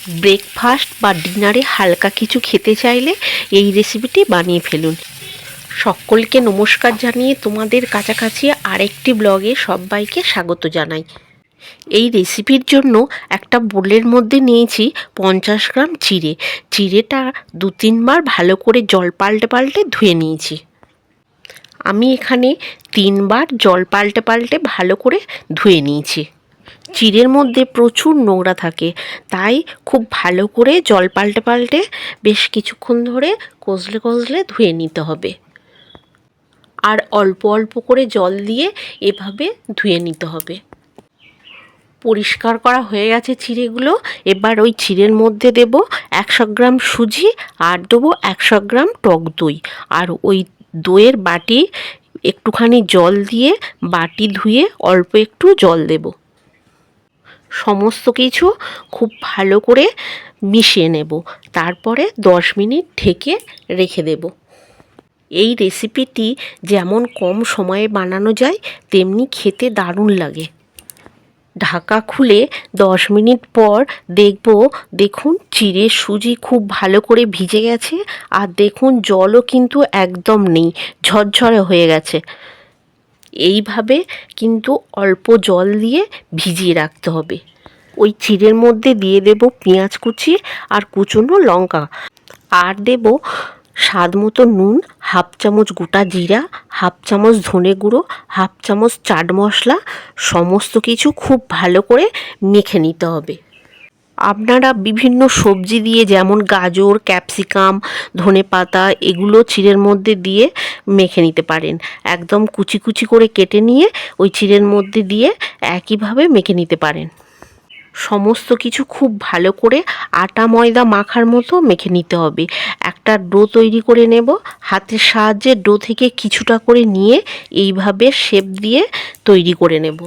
Breakfast বা ডিনারে হালকা কিছু খেতে চাইলে এই রেসিপিটি বানিয়ে ফেলুন। সকলকে নমস্কার জানিয়ে তোমাদের কাছাকাছি আরেকটি ব্লগে সবাইকে স্বাগত জানাই। এই রেসিপির জন্য একটা বোলের মধ্যে নিয়েছি 50 গ্রাম চিড়ে। চিড়েটা 2-3 বার ভালো করে জল পাল্টে পাল্টে ধুয়ে নিয়েছি। আমি এখানে 3 বার জল পাল্টে পাল্টে ভালো করে ধুয়ে নিয়েছি। চিড়ের মধ্যে প্রচুর নোংরা থাকে, তাই খুব ভালো করে জল পাল্টে পাল্টে বেশ কিছুক্ষণ ধরে কষলে কষলে ধুয়ে নিতে হবে। আর অল্প অল্প করে জল দিয়ে এভাবে ধুয়ে নিতে হবে। পরিষ্কার করা হয়ে গেছে চিড়েগুলো। এবার ওই চিড়ের মধ্যে দেব 100 গ্রাম সুজি আর দেবো 100 গ্রাম টক দই। আর ওই দইয়ের বাটি একটুখানি জল দিয়ে বাটি ধুয়ে অল্প একটু জল দেব। সমস্ত কিছু খুব ভালো করে মিশিয়ে নেব। তারপরে 10 মিনিট ঢেকে রেখে দেব। এই রেসিপিটি যেমন কম সময়ে বানানো যায় তেমনি খেতে দারুণ লাগে। ঢাকা খুলে 10 মিনিট পর দেখুন চিড়ে সুজি খুব ভালো করে ভিজে গেছে। আর দেখুন জলও কিন্তু একদম নেই, ঝরঝরে হয়ে গেছে। এইভাবে কিন্তু অল্প জল দিয়ে ভিজিয়ে রাখতে হবে। ওই চিড়ের মধ্যে দিয়ে দেব পেঁয়াজ কুচি আর কুচনো লঙ্কা, আর দেব স্বাদ মতো নুন, 1/2 চামচ গোটা জিরা, 1/2 চামচ ধনে গুঁড়ো, 1/2 চামচ চাট মশলা। সমস্ত কিছু খুব ভালো করে মেখে নিতে হবে। আপনারা বিভিন্ন সবজি দিয়ে যেমন গাজর, ক্যাপসিকাম, ধনেপাতা এগুলো চিড়ের মধ্যে দিয়ে মেখে নিতে পারেন। একদম কুচি কুচি করে কেটে নিয়ে ওই চিড়ের মধ্যে দিয়ে একইভাবে মেখে নিতে পারেন। সমস্ত কিছু খুব ভালো করে আটা ময়দা মাখার মতো মেখে নিতে হবে। একটা ডো তৈরি করে নেব। হাতের সাহায্যে ডো থেকে কিছুটা করে নিয়ে এইভাবে শেপ দিয়ে তৈরি করে নেব।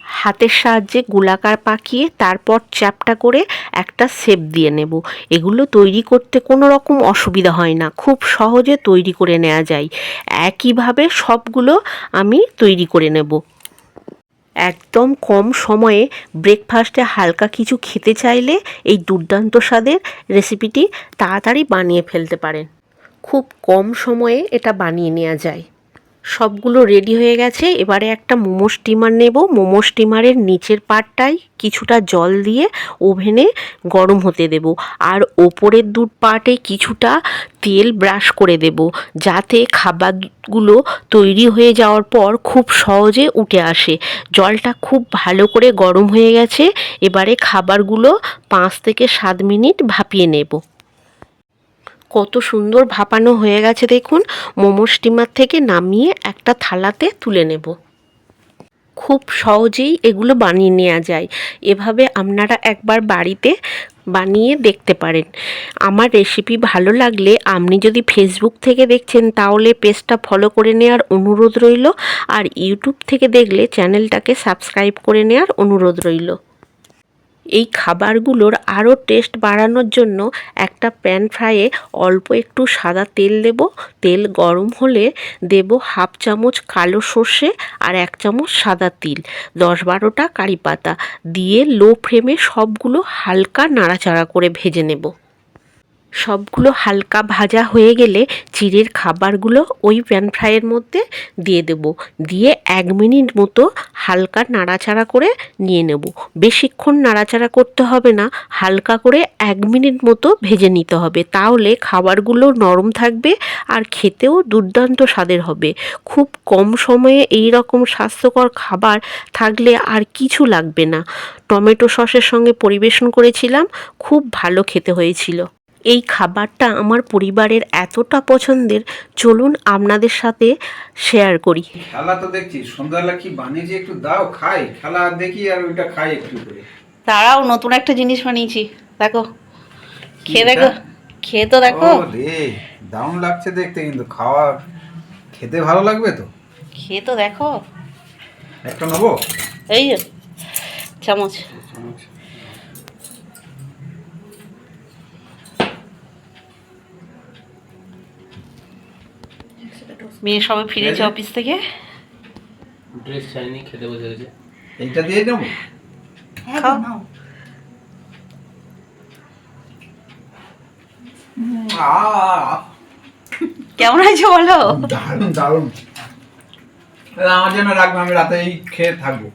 হাতের সাহায্যে গোলাকার পাকিয়ে তারপর চ্যাপ্টা করে একটা শেপ দিয়ে নেব। এগুলো তৈরি করতে কোনো রকম অসুবিধা হয় না, খুব সহজে তৈরি করে নেওয়া যায়। একইভাবে সবগুলো আমি তৈরি করে নেব। একদম কম সময়ে ব্রেকফাস্টে হালকা কিছু খেতে চাইলে এই দুর্দান্ত স্বাদের রেসিপিটি তাড়াতাড়ি বানিয়ে ফেলতে পারেন। খুব কম সময়ে এটা বানিয়ে নেওয়া যায়। সবগুলো রেডি হয়ে গেছে। এবারে একটা মোমো স্টিমার নেব। মোমো স্টিমারের নিচের পার্টটায় কিছুটা জল দিয়ে ওভেনে গরম হতে দেব। আর ওপরের দু পার্টে কিছুটা তেল ব্রাশ করে দেব, যাতে খাবারগুলো তৈরি হয়ে যাওয়ার পর খুব সহজে উঠে আসে। জলটা খুব ভালো করে গরম হয়ে গেছে। এবারে খাবারগুলো 5 থেকে 7 মিনিট ভাপিয়ে নেব। কত সুন্দর ভাপানো হয়ে গেছে দেখুন। মোমো স্টিমার থেকে নামিয়ে একটা থালাতে তুলে নেব। খুব সহজেই এগুলো বানিয়ে নেওয়া যায়। এভাবে আপনারা একবার বাড়িতে বানিয়ে দেখতে পারেন। আমার রেসিপি ভালো লাগলে আপনি যদি ফেসবুক থেকে দেখছেন তাহলে পেজটা ফলো করে নেওয়ার অনুরোধ রইল। আর ইউটিউব থেকে দেখলে চ্যানেলটাকে সাবস্ক্রাইব করে নেওয়ার অনুরোধ রইল। এই খাবারগুলোর আরও টেস্ট বাড়ানোর জন্য একটা প্যান ফ্রাইয়ে অল্প একটু সাদা তেল দেব। তেল গরম হলে দেব 1/2 চামচ কালো সর্ষে আর 1 চামচ সাদা তিল, 10-12টা কারি পাতা দিয়ে লো ফ্লেমে সবগুলো হালকা নাড়াচাড়া করে ভেজে নেব। সবগুলো হালকা ভাজা হয়ে গেলে চিড়ের খাবারগুলো ওই প্যান ফ্রাইয়ের মধ্যে দিয়ে দেব। দিয়ে 1 মিনিট মতো হালকা নাড়াচাড়া করে নিয়ে নেব। বেশিক্ষণ নাড়াচাড়া করতে হবে না, হালকা করে 1 মিনিট মতো ভেজে নিতে হবে। তাহলে খাবারগুলো নরম থাকবে আর খেতেও দুর্দান্ত স্বাদের হবে। খুব কম সময়ে এই রকম স্বাস্থ্যকর খাবার থাকলে আর কিছু লাগবে না। টমেটো সসের সঙ্গে পরিবেশন করেছিলাম, খুব ভালো খেতে হয়েছিল। এই খাবারটা আমার পরিবারের এতটা পছন্দের, চলুন আপনাদের সাথে শেয়ার করি। খেলা তো দেখছি সন্ধ্যাবেলা কি বানিয়েছি একটু দাও খাই, খেলা দেখি আর ওইটা খাই একটু করে। তারাও নতুন একটা জিনিস বানিয়েছি, দেখো খেয়ে দেখো, খেয়ে তো দেখো। ও রে, দারুণ লাগছে দেখতে, কিন্তু খাওয়া খেতে ভালো লাগবে তো। খেয়ে তো দেখো। একটা নেবো, এই যে চামচ। মেয়ে সবে ফিরেছে অফিস থেকে। ড্রেস চাইনি, খেতে বসে গেছে। এইটা দিয়ে নেবো। খাও। কেমন হয়েছে বলো? দারুণ দারুণ। এটা আমার জন্য রাখবো, আমি রাতে এই খেয়ে থাকবো।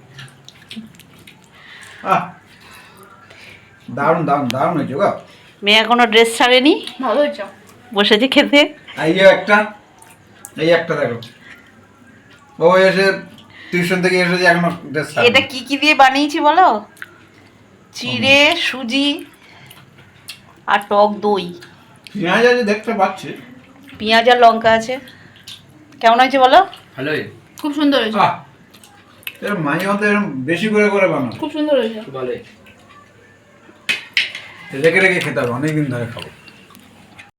দারুণ দারুণ দারুণ হয়েছে গো। মেয়ে এখনো ড্রেস ছাড়েনি, ভালো হয়েছে। বসেছে খেতে। এই যে একটা, এই একটা দেখো, ও এসে টিউশন থেকে এসেছে এখনো ড্রেস। এটা কি কি দিয়ে বানিয়েছি বলো? চিড়ে, সুজি আর টক দই, পেঁয়াজ আছে দেখতে পাচ্ছি। পেঁয়াজ আর লঙ্কা আছে। কেমন হয়েছে বলো? ভালোই, খুব সুন্দর হয়েছে। এরকম মাঝে মধ্যে এরকম বেশি করে করে বানাও, খুব সুন্দর হয়েছে। ভালোই। রেখে রেখে খেতে হবে, অনেকদিন ধরে খাবো।